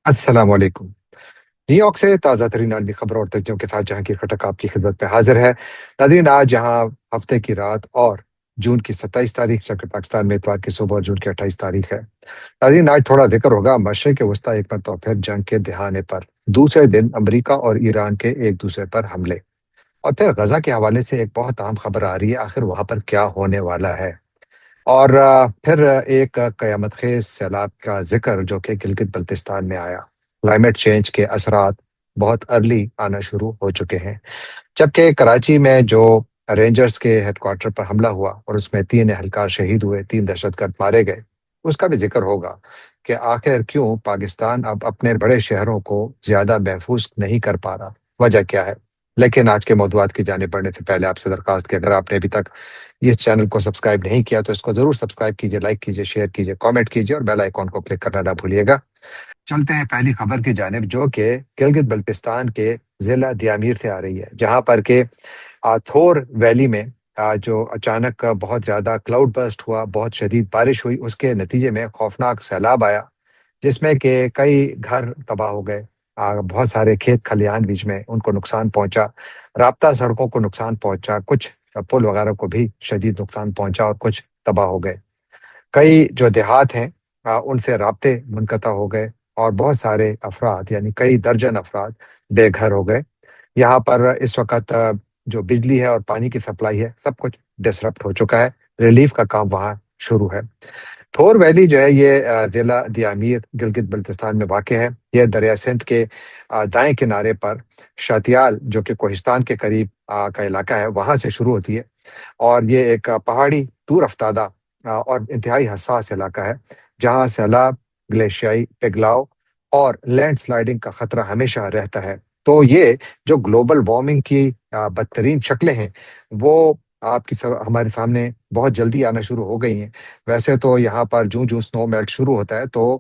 السلام علیکم۔ New York سے تازہ ترین عالمی خبروں اور تجزیوں کے ساتھ جہانگیر خٹک آپ کی خدمت میں حاضر ہے۔ ناظرین، آج یہاں ہفتے کی رات اور جون کی 27 تاریخ، جبکہ پاکستان میں اتوار کی صبح اور جون کی 28 تاریخ ہے۔ ناظرین، آج تھوڑا ذکر ہوگا مشرق وسطیٰ ایک مرتبہ پھر جنگ کے دہانے پر، دوسرے دن امریکہ اور ایران کے ایک دوسرے پر حملے، اور پھر غزہ کے حوالے سے ایک بہت اہم خبر آ رہی ہے، آخر وہاں پر کیا ہونے والا ہے۔ اور پھر ایک قیامت خیز سیلاب کا ذکر جو کہ گلگت بلتستان میں آیا۔ کلائمیٹ چینج کے اثرات بہت ارلی آنا شروع ہو چکے ہیں، جبکہ کراچی میں جو رینجرز کے ہیڈ کوارٹر پر حملہ ہوا اور اس میں 3 اہلکار شہید ہوئے، 3 دہشت گرد مارے گئے، اس کا بھی ذکر ہوگا کہ آخر کیوں پاکستان اب اپنے بڑے شہروں کو زیادہ محفوظ نہیں کر پا رہا، وجہ کیا ہے۔ لیکن آج کے موضوعات کی جانب بڑھنے سے پہلے آپ سے درخواست کہ اگر آپ نے ابھی تک اس چینل کو سبسکرائب نہیں کیا تو اس کو ضرور سبسکرائب کیجیے، لائک کیجیے، شیئر کیجیے، کامنٹ کیجیے اور بیل آئیکن کو کلک کرنا نہ بھولیے گا۔ چلتے ہیں پہلی خبر کی جانب، جو کہ گلگت بلتستان کے ضلع دیامیر سے آ رہی ہے، جہاں پر کہ تھور ویلی میں جو اچانک بہت زیادہ کلاؤڈ برسٹ ہوا، بہت شدید بارش ہوئی، اس کے نتیجے میں خوفناک سیلاب آیا، جس میں کہ کئی گھر تباہ ہو گئے، بہت سارے کھیت کھلیان بیچ میں ان کو نقصان پہنچا، رابطہ سڑکوں کو نقصان پہنچا، کچھ پل وغیرہ کو بھی شدید نقصان پہنچا اور کچھ تباہ ہو گئے۔ کئی جو دیہات ہیں ان سے رابطے منقطع ہو گئے اور بہت سارے افراد یعنی کئی درجن افراد بے گھر ہو گئے۔ یہاں پر اس وقت جو بجلی ہے اور پانی کی سپلائی ہے، سب کچھ ڈسرپٹ ہو چکا ہے، ریلیف کا کام وہاں شروع ہے۔ تھور ویلی جو ہے یہ ضلع دیامیر گلگت بلتستان میں واقع ہے۔ یہ دریا سندھ کے دائیں کنارے پر شاتیال جو کہ کوہستان کے قریب کا علاقہ ہے، وہاں سے شروع ہوتی ہے، اور یہ ایک پہاڑی دور افتادہ اور انتہائی حساس علاقہ ہے، جہاں سیلاب، گلیشیائی پگھلاؤ اور لینڈ سلائڈنگ کا خطرہ ہمیشہ رہتا ہے۔ تو یہ جو گلوبل وارمنگ کی بدترین شکلیں ہیں، وہ آپ کی ہمارے سامنے بہت جلدی آنا شروع ہو گئی ہیں۔ ویسے تو یہاں پر جوں جوں سنو میلٹ شروع ہوتا ہے تو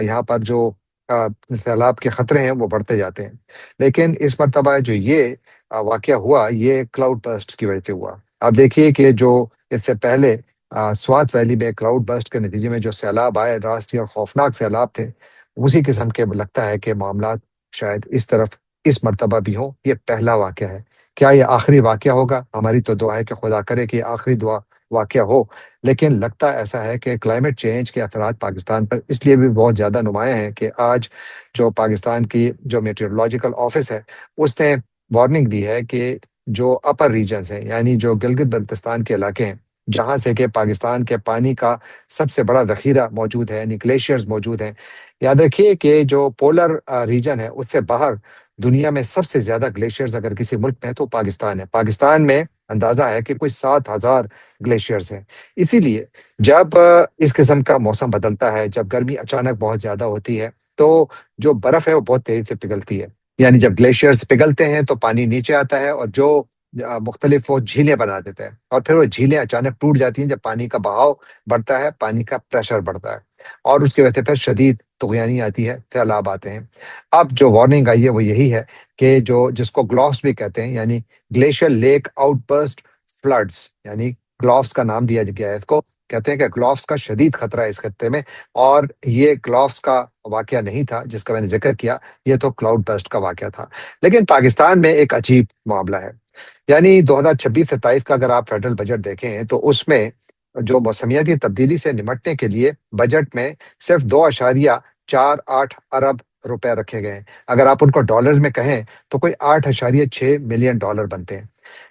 یہاں پر جو آ، سیلاب کے خطرے ہیں وہ بڑھتے جاتے ہیں، لیکن اس مرتبہ جو یہ واقعہ ہوا، یہ کلاؤڈ برسٹ کی وجہ سے ہوا۔ آپ دیکھیے کہ جو اس سے پہلے سوات ویلی میں کلاؤڈ برسٹ کے نتیجے میں جو سیلاب آئے، راستی اور خوفناک سیلاب تھے، اسی قسم کے لگتا ہے کہ معاملات شاید اس طرف اس مرتبہ بھی ہوں۔ یہ پہلا واقعہ ہے، کیا یہ آخری واقعہ ہوگا؟ ہماری تو دعا ہے کہ خدا کرے کہ یہ آخری دعا واقعہ ہو، لیکن لگتا ایسا ہے کہ کلائمیٹ چینج کے اثرات پاکستان پر اس لیے بھی بہت زیادہ نمایاں ہیں کہ آج جو پاکستان کی جو میٹیورولوجیکل آفس ہے، اس نے وارننگ دی ہے کہ جو اپر ریجنز ہیں، یعنی جو گلگت بلتستان کے علاقے ہیں، جہاں سے کہ پاکستان کے پانی کا سب سے بڑا ذخیرہ موجود ہے، یعنی گلیشیئرز موجود ہیں۔ یاد رکھیے کہ جو پولر ریجن ہے، اس سے باہر دنیا میں سب سے زیادہ گلیشیئرز اگر کسی ملک میں ہے تو پاکستان ہے۔ پاکستان میں اندازہ ہے کہ کوئی 7,000 گلیشیئرز ہیں۔ اسی لیے جب اس قسم کا موسم بدلتا ہے، جب گرمی اچانک بہت زیادہ ہوتی ہے، تو جو برف ہے وہ بہت تیزی سے پگھلتی ہے، یعنی جب گلیشیئرز پگھلتے ہیں تو پانی نیچے آتا ہے، اور جو مختلف وہ جھیلیں بنا دیتے ہیں، اور پھر وہ جھیلیں اچانک ٹوٹ جاتی ہیں جب پانی کا بہاؤ بڑھتا ہے، پانی کا پریشر بڑھتا ہے، اور اس کی وجہ سے پھر شدید طغیانی آتی ہے، سیلاب آتے ہیں۔ اب جو وارننگ آئی ہے وہ یہی ہے کہ جو جس کو گلوفس بھی کہتے ہیں، یعنی glacier lake outburst floods, یعنی گلوفس کا نام دیا گیا ہے اس کو، کہتے ہیں کہ گلوفس کا شدید خطرہ ہے اس خطے میں، اور یہ گلوفس کا واقعہ نہیں تھا جس کا میں نے ذکر کیا، یہ تو کلاؤڈ برسٹ کا واقعہ تھا۔ لیکن پاکستان میں ایک عجیب معاملہ ہے، یعنی 2026-27 کا اگر آپ فیڈرل بجٹ دیکھیں تو اس میں جو موسمیاتی تبدیلی سے نمٹنے کے لیے بجٹ میں صرف 2.48 ارب روپے رکھے گئے ہیں۔ اگر آپ ان کو ڈالرز میں کہیں تو کوئی 8.6 ملین ڈالر بنتے ہیں۔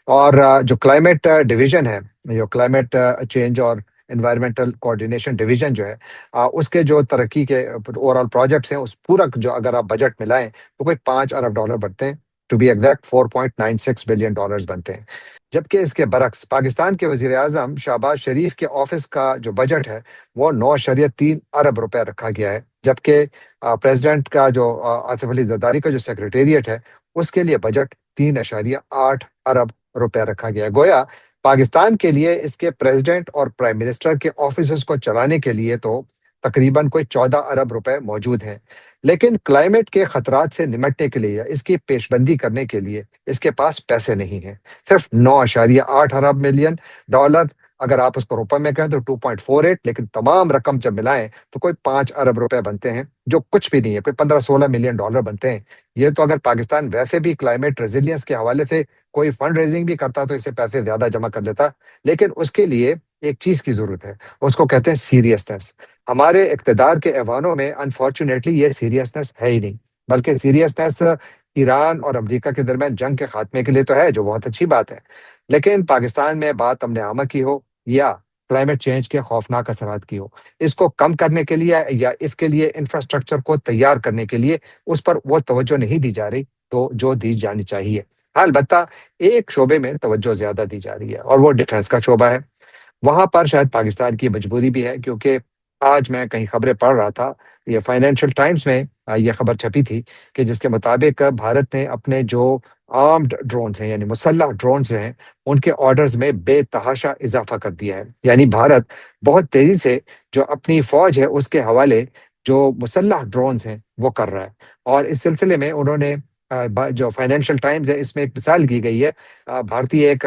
اور جو کلائمیٹ ڈویژن ہے، جو کلائمیٹ چینج اور انوائرمنٹل کوآرڈینیشن ڈویژن جو ہے، اس کے جو ترقی کے اوور آل پروجیکٹس ہیں، اس پورا جو اگر آپ بجٹ میں لائیں تو کوئی 5 ارب ڈالر بنتے ہیں، to be exact 4.96 billion dollars بنتے ہیں۔ جبکہ اس کے برعکس پاکستان کے وزیر اعظم شہباز شریف کے آفس کا جو بجٹ ہے وہ 9.3 ارب روپے رکھا گیا ہے، جبکہ پریزیڈنٹ کا جو آصف علی زرداری کا جو سیکریٹریٹ ہے، اس کے لیے بجٹ 3.8 ارب روپے رکھا گیا ہے۔ گویا پاکستان کے لیے اس کے پریزیڈنٹ اور پرائم منسٹر کے آفیسز کو چلانے کے لیے تو تقریباً کوئی 14 ارب روپے موجود ہیں، لیکن کلائمیٹ کے خطرات سے نمٹنے کے لیے، اس کی پیش بندی کرنے کے لیے اس کے پاس پیسے نہیں ہیں۔ صرف 9.8 ارب ملین ڈالر اگر آپ اس کو روپے میں کہیں تو 2.48، لیکن تمام رقم جب ملائیں تو کوئی 5 ارب روپے بنتے ہیں، جو کچھ بھی نہیں ہے، کوئی 15-16 ملین ڈالر بنتے ہیں۔ یہ تو اگر پاکستان ویسے بھی کلائمیٹ ریزیلینس کے حوالے سے کوئی فنڈ ریزنگ بھی کرتا تو اس سے پیسے زیادہ جمع کر لیتا، لیکن اس کے لیے ایک چیز کی ضرورت ہے، اس کو کہتے ہیں سیریسنس۔ ہمارے اقتدار کے ایوانوں میں انفارچونیٹلی یہ سیریسنس ہے ہی نہیں، بلکہ سیریسنس ایران اور امریکہ کے درمیان جنگ کے خاتمے کے لیے تو ہے، جو بہت اچھی بات ہے، لیکن پاکستان میں بات امن عامہ کی ہو یا کلائمیٹ چینج کے خوفناک اثرات کی ہو، اس کو کم کرنے کے لیے یا اس کے لیے انفراسٹرکچر کو تیار کرنے کے لیے اس پر وہ توجہ نہیں دی جا رہی تو جو دی جانی چاہیے۔ ہاں، البتہ ایک شعبے میں توجہ زیادہ دی جا رہی ہے اور وہ ڈیفنس کا شعبہ ہے۔ وہاں پر شاید پاکستان کی مجبوری بھی ہے، کیونکہ آج میں کہیں خبریں پڑھ رہا تھا، یہ فائنینشل ٹائمز میں یہ خبر چھپی تھی کہ جس کے مطابق بھارت نے اپنے جو آرمڈ ڈرونز ہیں، یعنی مسلح ڈرونز ہیں، ان کے آرڈرز میں بے تحاشا اضافہ کر دیا ہے۔ یعنی بھارت بہت تیزی سے جو اپنی فوج ہے اس کے حوالے جو مسلح ڈرونز ہیں وہ کر رہا ہے، اور اس سلسلے میں انہوں نے جو فائنینشیل ٹائمز ہے اس میں ایک مثال کی گئی ہے۔ بھارتی ایک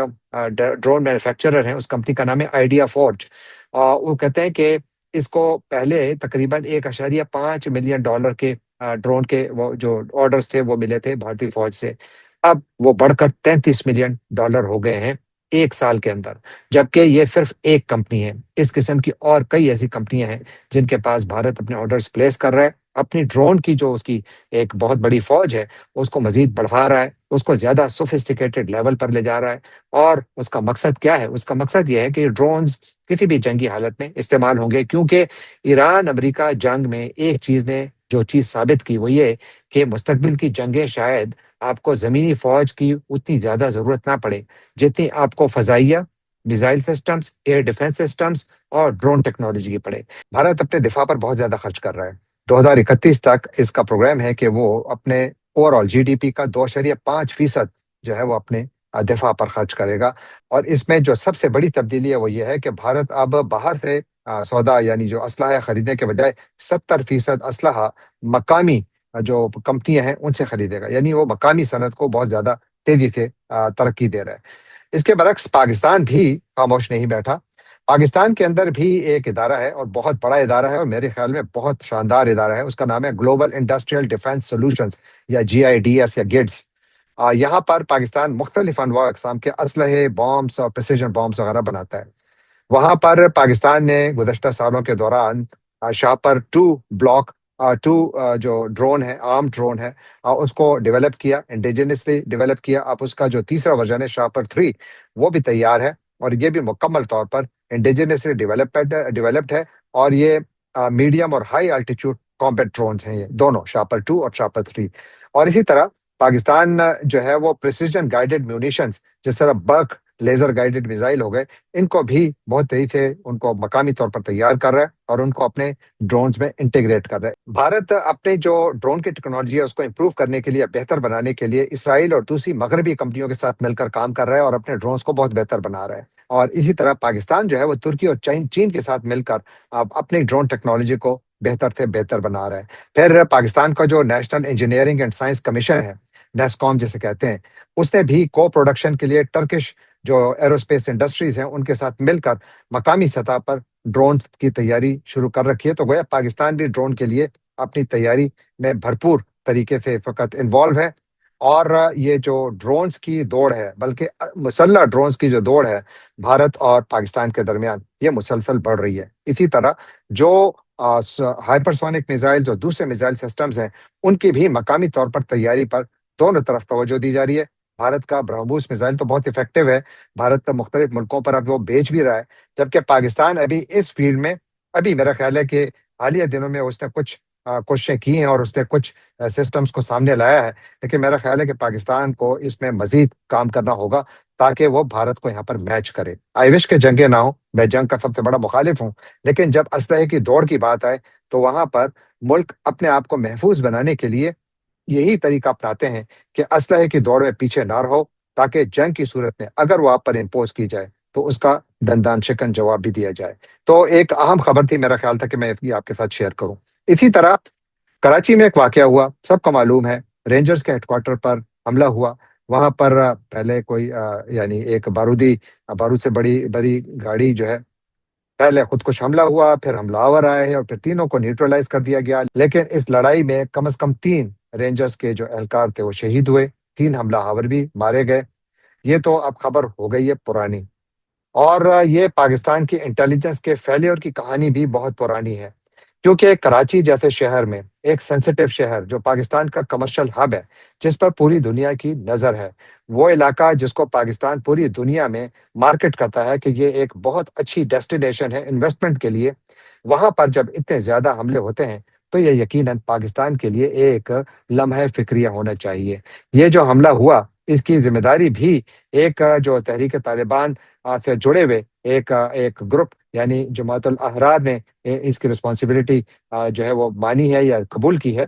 ڈرون مینوفیکچرر ہیں، اس کمپنی کا نام ہے آئیڈیا فورج۔ وہ کہتے ہیں کہ اس کو پہلے تقریباً 1.5 ملین ڈالر کے ڈرون کے وہ جو آرڈرز تھے وہ ملے تھے بھارتی فوج سے، اب وہ بڑھ کر 33 ملین ڈالر ہو گئے ہیں ایک سال کے اندر، جبکہ یہ صرف ایک کمپنی ہے۔ اس قسم کی اور کئی ایسی کمپنیاں ہیں جن کے پاس بھارت اپنے آرڈرز پلیس کر رہا ہے، اپنی ڈرون کی جو اس کی ایک بہت بڑی فوج ہے اس کو مزید بڑھا رہا ہے، اس کو زیادہ سوفسٹیکیٹڈ لیول پر لے جا رہا ہے۔ اور اس کا مقصد کیا ہے؟ اس کا مقصد یہ ہے کہ ڈرونز کسی بھی جنگی حالت میں استعمال ہوں گے، کیونکہ ایران امریکہ جنگ میں ایک چیز نے جو چیز ثابت کی وہ یہ کہ مستقبل کی جنگیں شاید آپ کو زمینی فوج کی اتنی زیادہ ضرورت نہ پڑے جتنی آپ کو فضائیہ، missile systems, air defence systems اور ڈرون ٹیکنالوجی کی پڑے۔ بھارت اپنے دفاع پر بہت زیادہ خرچ کر رہا ہے۔ 2031 تک اس کا پروگرام ہے کہ وہ اپنے over all G D P کا 2.5% جو ہے وہ اپنے دفاع پر خرچ کرے گا۔ اور اس میں جو سب سے بڑی تبدیلی ہے وہ یہ ہے کہ بھارت اب باہر سے سودا یعنی جو اسلحہ خریدنے کے بجائے 70% اسلحہ مقامی جو کمپنیاں ہیں ان سے خریدے گا، یعنی وہ مقامی صنعت کو بہت زیادہ تیزی سے ترقی دے رہا ہے۔ اس کے برعکس پاکستان بھی خاموش نہیں بیٹھا۔ پاکستان کے اندر بھی ایک ادارہ ہے اور بہت بڑا ادارہ ہے، اور میرے خیال میں بہت شاندار ادارہ ہے، اس کا نام ہے گلوبل انڈسٹریل ڈیفنس سولوشنز یا GIDS یا گڈس۔ یہاں پر پاکستان مختلف انواع اقسام کے اسلحے، بامبس اور پریسیجن بامبس وغیرہ بناتا ہے۔ وہاں پر پاکستان نے گزشتہ سالوں کے دوران شاپر 2 بلاک 2 جو ڈرون ہے، آرم ڈرون ہے، اس کو ڈیولپ کیا، انڈیجنسلی ڈیولپ کیا۔ اب اس کا جو تیسرا ورژن ہے شاپر 3 وہ بھی تیار ہے، اور یہ بھی مکمل طور پر انڈیجنسلی ڈیولپڈ ہے، اور یہ میڈیم اور ہائی الٹیچیوڈ کامبیٹ ڈرونز ہیں، یہ دونوں شاپر 2 اور شاپر 3۔ اور اسی طرح پاکستان جو ہے وہ پریسیجن گائیڈڈ میونیشنز، جس طرح برق لیزر گائیڈڈ میزائل ہو گئے، ان کو بھی بہت تیزی سے ان کو مقامی طور پر تیار کر رہا ہے اور ان کو اپنے ڈرونز میں انٹیگریٹ کر رہا ہے۔ بھارت اپنے جو ڈرون کی ٹیکنالوجی ہے اس کو امپروو کرنے کے لیے، بہتر بنانے کے لیے اسرائیل اور دوسری مغربی کمپنیوں کے ساتھ مل کر کام کر رہا ہے اور اپنے ڈرونز کو بہت بہتر بنا رہا ہے۔ اور اسی طرح پاکستان جو ہے وہ ترکی اور چین کے ساتھ مل کر اب اپنی ڈرون ٹیکنالوجی کو بہتر سے بہتر بنا رہا ہے۔ پھر پاکستان کا جو national engineering and science commission ہے، نیسکوم جسے کہتے ہیں، اس نے بھی کو پروڈکشن کے لیے ٹرکش جو ایروسپیس انڈسٹریز ہیں ان کے ساتھ مل کر مقامی سطح پر ڈرونز کی تیاری شروع کر رکھی ہے۔ تو گویا پاکستان بھی ڈرون کے لیے اپنی تیاری میں بھرپور طریقے سے اس وقت انوالو ہے۔ اور یہ جو ڈرونز کی دوڑ ہے، بلکہ مسلح ڈرونز کی جو دوڑ ہے بھارت اور پاکستان کے درمیان، یہ مسلسل بڑھ رہی ہے۔ اسی طرح جو ہائپرسونک میزائل جو دوسرے میزائل سسٹمز ہیں ان کی بھی مقامی طور پر تیاری پر دونوں طرف توجہ دی جا رہی ہے۔ بھارت کا برہموس میزائل تو بہت افیکٹو ہے، بھارت مختلف ملکوں پر اب وہ بھیج بھی رہا ہے، جبکہ پاکستان ابھی اس فیلڈ میں ابھی میرا خیال ہے کہ حالیہ دنوں میں اس نے کچھ کوششیں کی ہیں اور اس نے کچھ سسٹمز کو سامنے لایا ہے، لیکن میرا خیال ہے کہ پاکستان کو اس میں مزید کام کرنا ہوگا تاکہ وہ بھارت کو یہاں پر میچ کرے۔ آئی وش کہ جنگیں نہ ہوں، میں جنگ کا سب سے بڑا مخالف ہوں، لیکن جب اسلحے کی دوڑ کی بات آئے تو وہاں پر ملک اپنے آپ کو محفوظ بنانے کے لیے یہی طریقہ اپناتے ہیں کہ اسلحے کی دوڑ میں پیچھے نہ رہو، تاکہ جنگ کی صورت میں اگر وہ آپ پر امپوز کی جائے تو اس کا دندان شکن جواب بھی دیا جائے۔ تو ایک اہم خبر تھی، میرا خیال تھا کہ میں یہ آپ کے ساتھ شیئر کروں۔ اسی طرح کراچی میں ایک واقعہ ہوا، سب کو معلوم ہے، رینجرز کے ہیڈ کوارٹر پر حملہ ہوا، وہاں پر پہلے کوئی یعنی ایک بارود سے بڑی بڑی گاڑی جو ہے، پہلے خود کش حملہ ہوا، پھر حملہ آور آئے اور پھر تینوں کو نیوٹرلائز کر دیا گیا، لیکن اس لڑائی میں کم از کم 3 رینجرز کے جو اہلکار تھے وہ شہید ہوئے، 3 حملہ آور بھی مارے گئے۔ یہ تو اب خبر ہو گئی ہے پرانی، اور یہ پاکستان کی انٹیلیجنس کے فیلیور کی کہانی بھی بہت پرانی ہے، کیونکہ کراچی جیسے شہر میں، ایک سینسیٹیو شہر جو پاکستان کا کمرشل ہب ہے، جس پر پوری دنیا کی نظر ہے، وہ علاقہ جس کو پاکستان پوری دنیا میں مارکیٹ کرتا ہے کہ یہ ایک بہت اچھی ڈیسٹینیشن ہے انویسٹمنٹ کے لیے، وہاں پر جب اتنے زیادہ حملے ہوتے ہیں تو یہ یقیناً پاکستان کے لیے ایک لمحہ فکریہ ہونا چاہیے۔ یہ جو حملہ ہوا، اس کی ذمہ داری بھی ایک جو تحریک طالبان سے جڑے ہوئے ایک گروپ یعنی جماعت الاحرار نے اس کی رسپانسبلٹی جو ہے وہ مانی ہے یا قبول کی ہے،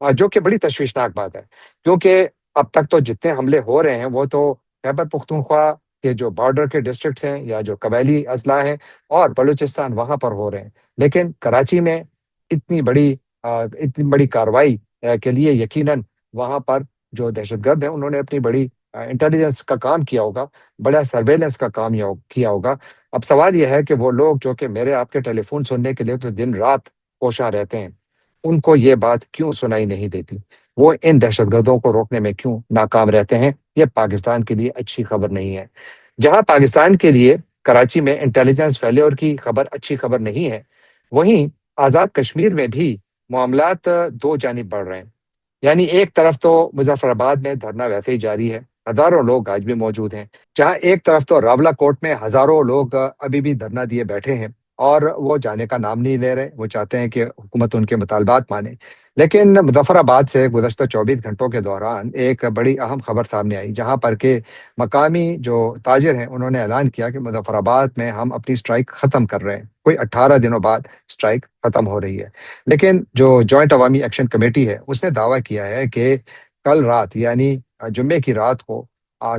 جو کہ بڑی تشویشناک بات ہے، کیونکہ اب تک تو جتنے حملے ہو رہے ہیں وہ تو خیبر پختونخوا کے جو بارڈر کے ڈسٹرکٹس ہیں یا جو قبائلی اضلاع ہیں اور بلوچستان وہاں پر ہو رہے ہیں، لیکن کراچی میں اتنی بڑی اتنی بڑی کاروائی کے لیے یقیناً وہاں پر جو دہشت گرد ہیں انہوں نے اپنی بڑی انٹیلیجنس کا کام کیا ہوگا، بڑا سرویلنس کا کام کیا ہوگا۔ اب سوال یہ ہے کہ وہ لوگ جو کہ میرے آپ کے ٹیلی فون سننے کے لیے تو دن رات کوشاں رہتے ہیں، ان کو یہ بات کیوں سنائی نہیں دیتی؟ وہ ان دہشت گردوں کو روکنے میں کیوں ناکام رہتے ہیں؟ یہ پاکستان کے لیے اچھی خبر نہیں ہے۔ جہاں پاکستان کے لیے کراچی میں انٹیلیجنس فیلیور کی خبر اچھی خبر نہیں ہے، وہیں آزاد کشمیر میں بھی معاملات دو جانب بڑھ رہے ہیں۔ یعنی ایک طرف تو مظفر آباد میں دھرنا ویسے ہی جاری ہے، ہزاروں لوگ آج بھی موجود ہیں، جہاں ایک طرف تو راولہ کوٹ میں ہزاروں لوگ ابھی بھی دھرنا دیے بیٹھے ہیں اور وہ جانے کا نام نہیں لے رہے، وہ چاہتے ہیں کہ حکومت ان کے مطالبات مانے۔ لیکن مظفر آباد سے گزشتہ 24 گھنٹوں کے دوران ایک بڑی اہم خبر سامنے آئی، جہاں پر کہ مقامی جو تاجر ہیں انہوں نے اعلان کیا کہ مظفر آباد میں ہم اپنی سٹرائک ختم کر رہے ہیں، کوئی 18 دنوں بعد سٹرائک ختم ہو رہی ہے۔ لیکن جو جوائنٹ عوامی ایکشن کمیٹی ہے اس نے دعویٰ کیا ہے کہ کل رات یعنی جمعے کی رات کو،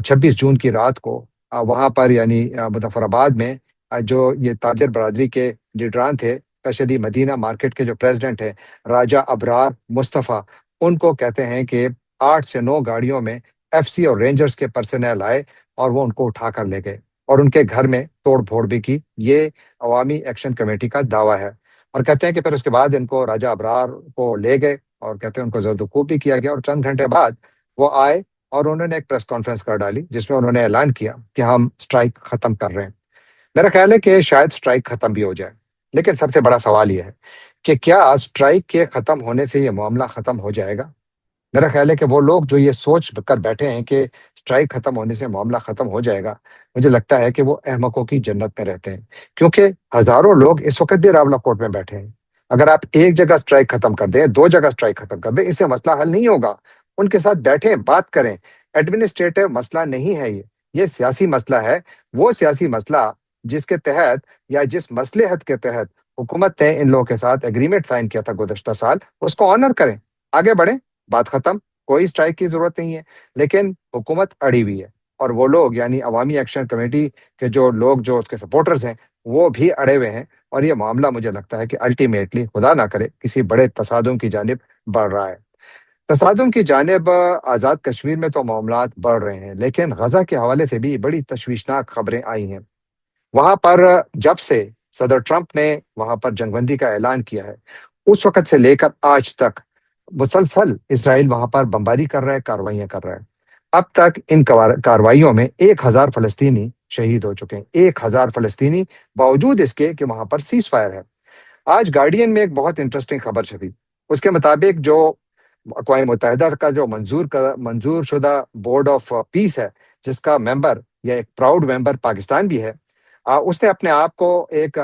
26 جون کی رات کو، وہاں پر یعنی مظفر آباد میں جو یہ تاجر برادری کے لیڈران تھے، اسپیشلی مدینہ مارکیٹ کے جو پریزیڈنٹ ہیں راجہ ابرار مصطفیٰ، ان کو کہتے ہیں کہ 8 سے 9 گاڑیوں میں ایف سی اور رینجرز کے پرسنل آئے اور وہ ان کو اٹھا کر لے گئے اور ان کے گھر میں توڑ پھوڑ بھی کی۔ یہ عوامی ایکشن کمیٹی کا دعویٰ ہے، اور کہتے ہیں کہ پھر اس کے بعد ان کو راجہ ابرار کو لے گئے اور کہتے ہیں ان کو زرد کوب بھی کیا گیا، اور چند گھنٹے بعد وہ آئے اور انہوں نے ایک پریس کانفرنس کر ڈالی جس میں انہوں نے اعلان کیا کہ ہم سٹرائک ختم کر رہے ہیں۔ میرا خیال ہے کہ شاید سٹرائک ختم بھی ہو جائے، لیکن سب سے بڑا سوال یہ ہے کہ کیا سٹرائک کے ختم ہونے سے یہ معاملہ ختم ہو جائے گا؟ میرا خیال ہے کہ وہ لوگ جو یہ سوچ کر بیٹھے ہیں کہ سٹرائک ختم ہونے سے معاملہ ختم ہو جائے گا، مجھے لگتا ہے کہ وہ احمقوں کی جنت میں رہتے ہیں، کیونکہ ہزاروں لوگ اس وقت بھی راولہ کوٹ میں بیٹھے ہیں۔ اگر آپ ایک جگہ سٹرائک ختم کر دیں، 2 جگہ سٹرائک ختم کر دیں، اس سے مسئلہ حل نہیں ہوگا۔ ان کے ساتھ بیٹھیں، بات کریں۔ ایڈمنسٹریٹو مسئلہ نہیں ہے یہ سیاسی مسئلہ ہے، وہ سیاسی مسئلہ جس کے تحت یا جس مصلحت کے تحت حکومت نے ان لوگوں کے ساتھ ایگریمنٹ سائن کیا تھا گزشتہ سال، اس کو آنر کریں، آگے بڑھیں، بات ختم، کوئی سٹرائک کی ضرورت نہیں ہے۔ لیکن حکومت اڑی ہوئی ہے، اور وہ لوگ یعنی عوامی ایکشن کمیٹی کے جو لوگ جو اس کے سپورٹرز ہیں وہ بھی اڑے ہوئے ہیں، اور یہ معاملہ مجھے لگتا ہے کہ الٹیمیٹلی خدا نہ کرے کسی بڑے تصادم کی جانب بڑھ رہا ہے۔ تصادم کی جانب آزاد کشمیر میں تو معاملات بڑھ رہے ہیں، لیکن غزہ کے حوالے سے بھی بڑی تشویشناک خبریں آئی ہیں۔ وہاں پر جب سے صدر ٹرمپ نے وہاں پر جنگ بندی کا اعلان کیا ہے، اس وقت سے لے کر آج تک مسلسل اسرائیل وہاں پر بمباری کر رہا ہے، کاروائیاں کر رہا ہے۔ اب تک ان کاروائیوں میں 1,000 فلسطینی شہید ہو چکے ہیں، 1,000 فلسطینی، باوجود اس کے کہ وہاں پر سیز فائر ہے۔ آج گارڈین میں ایک بہت انٹرسٹنگ خبر چھپی، اس کے مطابق جو اقوام متحدہ کا جو منظور شدہ بورڈ آف پیس ہے، جس کا ممبر یا ایک پراؤڈ ممبر پاکستان بھی ہے، اس نے اپنے آپ کو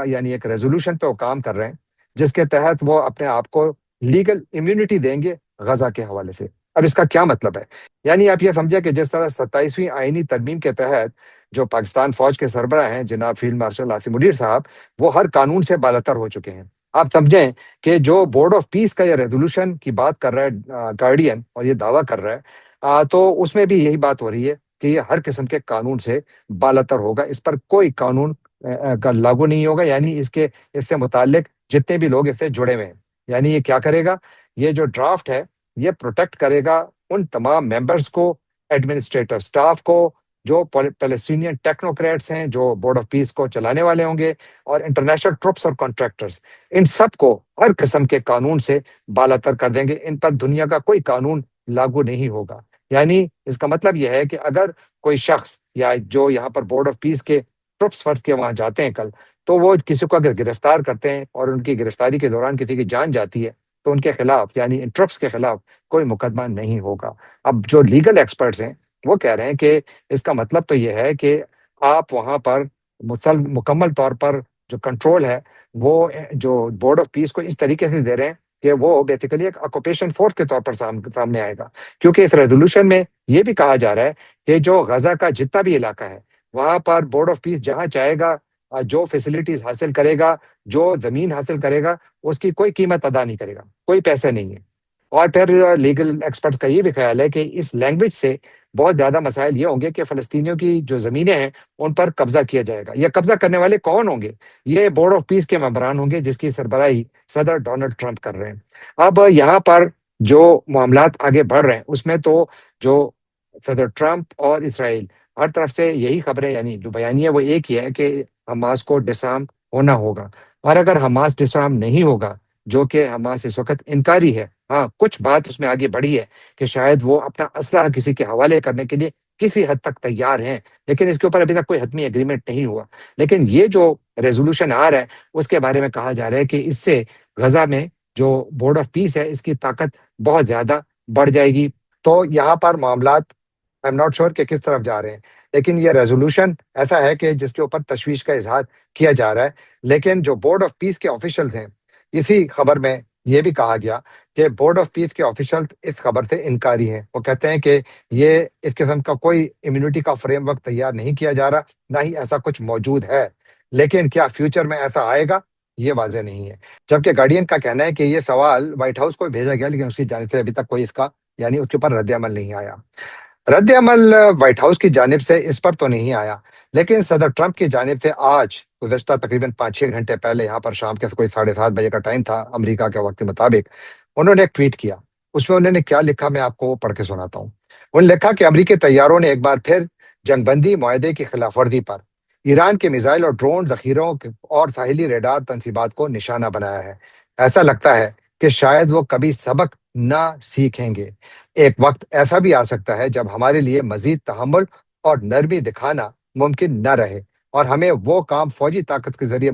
یعنی ایک ریزولوشن پہ وہ کام کر رہے ہیں جس کے تحت وہ اپنے آپ کو لیگل امیونٹی دیں گے غزہ کے حوالے سے۔ اب اس کا کیا مطلب ہے؟ یعنی آپ یہ سمجھے کہ جس طرح 27ویں آئینی ترمیم کے تحت جو پاکستان فوج کے سربراہ ہیں جناب فیلڈ مارشل آصف منیر صاحب، وہ ہر قانون سے بالاتر ہو چکے ہیں۔ آپ سمجھیں کہ جو بورڈ آف پیس کا یہ ریزولوشن کی بات کر رہا ہے گارڈین، اور یہ دعویٰ کر رہا ہے، تو اس میں بھی یہی بات ہو رہی ہے کہ یہ ہر قسم کے قانون سے بالاتر ہوگا، اس پر کوئی قانون کا لاگو نہیں ہوگا، یعنی اس سے متعلق جتنے بھی لوگ اس سے جڑے ہوئے ہیں۔ یعنی یہ کیا کرے گا؟ یہ جو ڈرافٹ ہے یہ پروٹیکٹ کرے گا ان تمام ممبرز کو ایڈمنسٹریٹو اسٹاف کو، جو پیلسٹینین ٹیکنوکریٹس ہیں جو بورڈ آف پیس کو چلانے والے ہوں گے، اور انٹرنیشنل ٹروپس اور کانٹریکٹرز، ان سب کو ہر قسم کے قانون سے بالا تر کر دیں گے۔ ان پر دنیا کا کوئی قانون لاگو نہیں ہوگا۔ یعنی اس کا مطلب یہ ہے کہ اگر کوئی شخص یا جو یہاں پر بورڈ آف پیس کے ٹروپس فرض کے وہاں جاتے ہیں کل، تو وہ کسی کو اگر گرفتار کرتے ہیں اور ان کی گرفتاری کے دوران کسی کی جان جاتی ہے، تو ان کے خلاف یعنی ان ٹرپس کے خلاف کوئی مقدمہ نہیں ہوگا۔ اب جو لیگل ایکسپرٹس ہیں وہ کہہ رہے ہیں کہ اس کا مطلب تو یہ ہے کہ آپ وہاں پر مکمل طور پر جو کنٹرول ہے وہ جو بورڈ آف پیس کو اس طریقے سے دے رہے ہیں کہ وہ بیسیکلی ایک آکوپیشن فورس کے طور پر سامنے آئے گا، کیونکہ اس ریزولوشن میں یہ بھی کہا جا رہا ہے کہ جو غزہ کا جتنا بھی علاقہ ہے وہاں پر بورڈ آف پیس جہاں چاہے گا، جو فیسلٹیز حاصل کرے گا، جو زمین حاصل کرے گا، اس کی کوئی قیمت ادا نہیں کرے گا، کوئی پیسے نہیں ہے۔ اور پھر لیگل ایکسپرٹس کا یہ بھی خیال ہے کہ اس لینگویج سے بہت زیادہ مسائل یہ ہوں گے کہ فلسطینیوں کی جو زمینیں ہیں ان پر قبضہ کیا جائے گا۔ یہ قبضہ کرنے والے کون ہوں گے؟ یہ بورڈ آف پیس کے ممبران ہوں گے جس کی سربراہی صدر ڈونلڈ ٹرمپ کر رہے ہیں۔ اب یہاں پر جو معاملات آگے بڑھ رہے ہیں اس میں تو جو صدر ٹرمپ اور اسرائیل ہر طرف سے یہی خبریں، یعنی جو بیانیہ وہ ایک ہی ہے کہ حماس کو ڈسارم ہونا ہوگا، اور اگر حماس ڈسارم نہیں ہوگا، جو کہ حماس اس وقت انکاری ہے، ہاں کچھ بات اس میں آگے بڑھی ہے کہ شاید وہ اپنا اسلحہ کسی کے حوالے کرنے کے لیے کسی حد تک تیار ہیں، لیکن اس کے اوپر ابھی تک کوئی حتمی اگریمنٹ نہیں ہوا۔ لیکن یہ جو ریزولوشن آ رہا ہے اس کے بارے میں کہا جا رہا ہے کہ اس سے غزہ میں جو بورڈ آف پیس ہے اس کی طاقت بہت زیادہ بڑھ جائے گی۔ تو یہاں پر معاملات ایم ناٹ شور کہ کس طرف جا رہے ہیں، لیکن یہ ریزولوشن ایسا ہے کہ جس کے اوپر تشویش کا اظہار کیا جا رہا ہے۔ لیکن جو بورڈ آف پیس کے آفیشلز ہیں، اسی خبر میں یہ بھی کہا گیا کہ بورڈ آف پیس کے آفیشل اس خبر سے انکاری ہیں۔ وہ کہتے ہیں کہ یہ اس قسم کا کوئی امیونٹی کا فریم ورک تیار نہیں کیا جا رہا، نہ ہی ایسا کچھ موجود ہے، لیکن کیا فیوچر میں ایسا آئے گا یہ واضح نہیں ہے۔ جبکہ گارڈین کا کہنا ہے کہ یہ سوال وائٹ ہاؤس کو بھیجا گیا لیکن اس کی جانب سے ابھی تک کوئی اس کا یعنی اس کے اوپر رد عمل نہیں آیا۔ رد عمل وائٹ ہاؤس کی جانب سے اس پر تو نہیں آیا، لیکن صدر ٹرمپ کی جانب سے آج گزشتہ تقریباً 5-6 گھنٹے پہلے، یہاں پر شام کے کوئی 7:30 بجے کا ٹائم تھا امریکہ کے وقت کے مطابق، انہوں نے ایک ٹویٹ کیا۔ اس میں انہوں نے کیا لکھا میں آپ کو وہ پڑھ کے سناتا ہوں۔ انہوں نے لکھا کہ امریکی طیاروں نے ایک بار پھر جنگ بندی معاہدے کی خلاف ورزی پر ایران کے میزائل اور ڈرون ذخیروں اور ساحلی ریڈار تنصیبات کو نشانہ بنایا ہے۔ ایسا لگتا ہے کہ شاید وہ کبھی سبق نہ سیکھیں گے۔ ایک وقت ایسا بھی آ سکتا ہے جب ہمارے لیے مزید تحمل اور نرمی دکھانا ممکن نہ رہے، اور ہمیں وہ کام فوجی طاقت کے ذریعے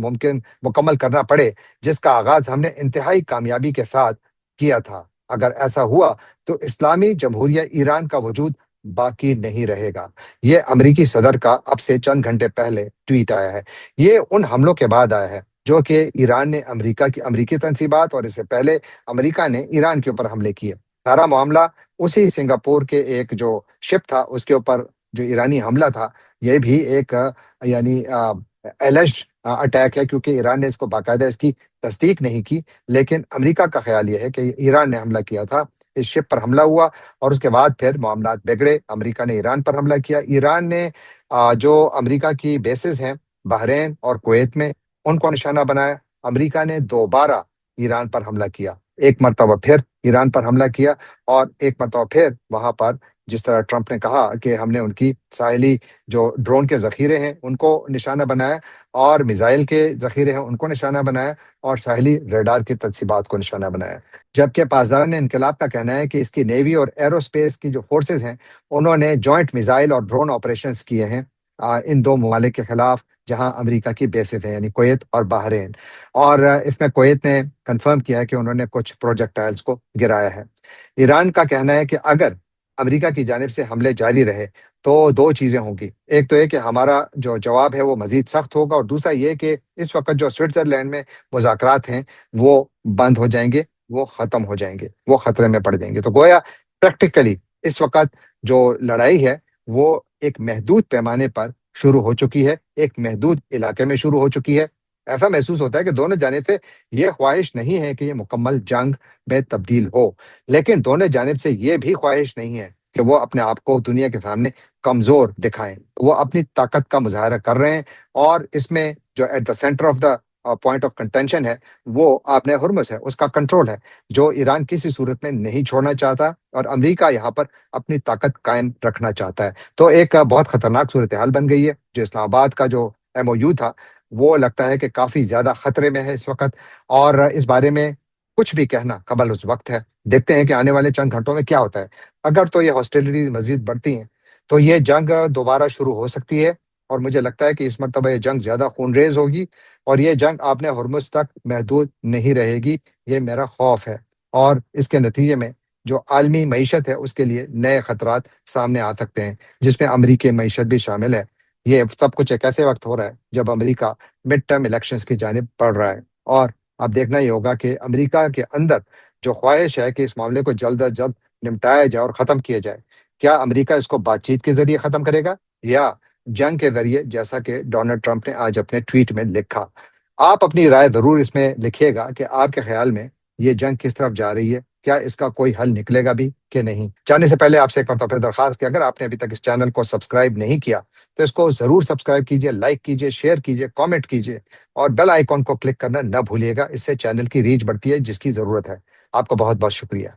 مکمل کرنا پڑے جس کا آغاز ہم نے انتہائی کامیابی کے ساتھ کیا تھا۔ اگر ایسا ہوا تو اسلامی جمہوریہ ایران کا وجود باقی نہیں رہے گا۔ یہ امریکی صدر کا اب سے چند گھنٹے پہلے ٹویٹ آیا ہے۔ یہ ان حملوں کے بعد آیا ہے جو کہ ایران نے امریکی تنصیبات اور اس سے پہلے امریکہ نے ایران کے اوپر حملے کیے۔ سارا معاملہ اسی سنگاپور کے ایک جو شپ تھا اس کے اوپر جو ایرانی حملہ تھا، یہ بھی ایک یعنی ایلجڈ اٹیک ہے، کیونکہ ایران نے اس کو باقاعدہ اس کی تصدیق نہیں کی، لیکن امریکہ کا خیال یہ ہے کہ ایران نے حملہ کیا تھا۔ اس شپ پر حملہ ہوا اور اس کے بعد پھر معاملات بگڑے، امریکہ نے ایران پر حملہ کیا۔ ایران نے جو امریکہ کی بیسز ہیں بحرین اور کویت میں ان کو نشانہ بنایا۔ امریکہ نے دوبارہ ایران پر حملہ کیا، ایک مرتبہ پھر ایران پر حملہ کیا، اور ایک مرتبہ پھر وہاں پر جس طرح ٹرمپ نے کہا کہ ہم نے ان کی ساحلی جو ڈرون کے ذخیرے ہیں ان کو نشانہ بنایا، اور میزائل کے ذخیرے ہیں ان کو نشانہ بنایا، اور ساحلی ریڈار کی تنصیبات کو نشانہ بنایا۔ جبکہ پاسداران انقلاب کا کہنا ہے کہ اس کی نیوی اور ایرو اسپیس کی جو فورسز ہیں انہوں نے جوائنٹ میزائل اور ڈرون آپریشنز کیے ہیں ان دو ممالک کے خلاف جہاں امریکہ کی بیسز ہیں، یعنی کویت اور بحرین۔ اور اس میں کویت نے کنفرم کیا ہے کہ انہوں نے کچھ پروجیکٹائلز کو گرایا ہے۔ ایران کا کہنا ہے کہ اگر امریکہ کی جانب سے حملے جاری رہے تو دو چیزیں ہوں گی، ایک تو یہ کہ ہمارا جو جواب ہے وہ مزید سخت ہوگا، اور دوسرا یہ کہ اس وقت جو سوئٹزرلینڈ میں مذاکرات ہیں وہ بند ہو جائیں گے، وہ ختم ہو جائیں گے، وہ خطرے میں پڑ جائیں گے۔ تو گویا پریکٹیکلی اس وقت جو لڑائی ہے وہ ایک محدود پیمانے پر شروع ہو چکی ہے، ایک محدود علاقے میں شروع ہو چکی ہے۔ ایسا محسوس ہوتا ہے کہ دونوں جانب سے یہ خواہش نہیں ہے کہ یہ مکمل جنگ میں تبدیل ہو، لیکن دونوں جانب سے یہ بھی خواہش نہیں ہے کہ وہ اپنے آپ کو دنیا کے سامنے کمزور دکھائیں۔ وہ اپنی طاقت کا مظاہرہ کر رہے ہیں، اور اس میں جو at the centre of the point of contention ہے وہ آپ نے ہرمز ہے، اس کا کنٹرول ہے، جو ایران کسی صورت میں نہیں چھوڑنا چاہتا اور امریکہ یہاں پر اپنی طاقت قائم رکھنا چاہتا ہے۔ تو ایک بہت خطرناک صورتحال بن گئی ہے، جو اسلام آباد کا جو MOU تھا وہ لگتا ہے کہ کافی زیادہ خطرے میں ہے اس وقت، اور اس بارے میں کچھ بھی کہنا قبل اس وقت ہے۔ دیکھتے ہیں کہ آنے والے چند گھنٹوں میں کیا ہوتا ہے۔ اگر تو یہ ہاسٹیلٹیز مزید بڑھتی ہیں تو یہ جنگ دوبارہ شروع ہو سکتی ہے، اور مجھے لگتا ہے کہ اس مرتبہ یہ جنگ زیادہ خونریز ہوگی، اور یہ جنگ آپ نے ہرمز تک محدود نہیں رہے گی، یہ میرا خوف ہے۔ اور اس کے نتیجے میں جو عالمی معیشت ہے اس کے لیے نئے خطرات سامنے آ سکتے ہیں، جس میں امریکی معیشت بھی شامل ہے۔ یہ سب کچھ ایک ایسے وقت ہو رہا ہے جب امریکہ مڈ ٹرم الیکشنز کی جانب بڑھ رہا ہے، اور اب دیکھنا یہ ہوگا کہ امریکہ کے اندر جو خواہش ہے کہ اس معاملے کو جلد از جلد نمٹایا جائے اور ختم کیا جائے، کیا امریکہ اس کو بات چیت کے ذریعے ختم کرے گا یا جنگ کے ذریعے، جیسا کہ ڈونلڈ ٹرمپ نے آج اپنے ٹویٹ میں لکھا؟ آپ اپنی رائے ضرور اس میں لکھیے گا کہ آپ کے خیال میں یہ جنگ کس طرف جا رہی ہے، کیا اس کا کوئی حل نکلے گا بھی کہ نہیں؟ جانے سے پہلے آپ سے ایک مرتبہ پھر درخواست کہ اگر آپ نے ابھی تک اس چینل کو سبسکرائب نہیں کیا تو اس کو ضرور سبسکرائب کیجئے، لائک کیجئے، شیئر کیجئے، کامنٹ کیجئے، اور بیل آئیکن کو کلک کرنا نہ بھولیے گا، اس سے چینل کی ریچ بڑھتی ہے جس کی ضرورت ہے۔ آپ کا بہت بہت شکریہ۔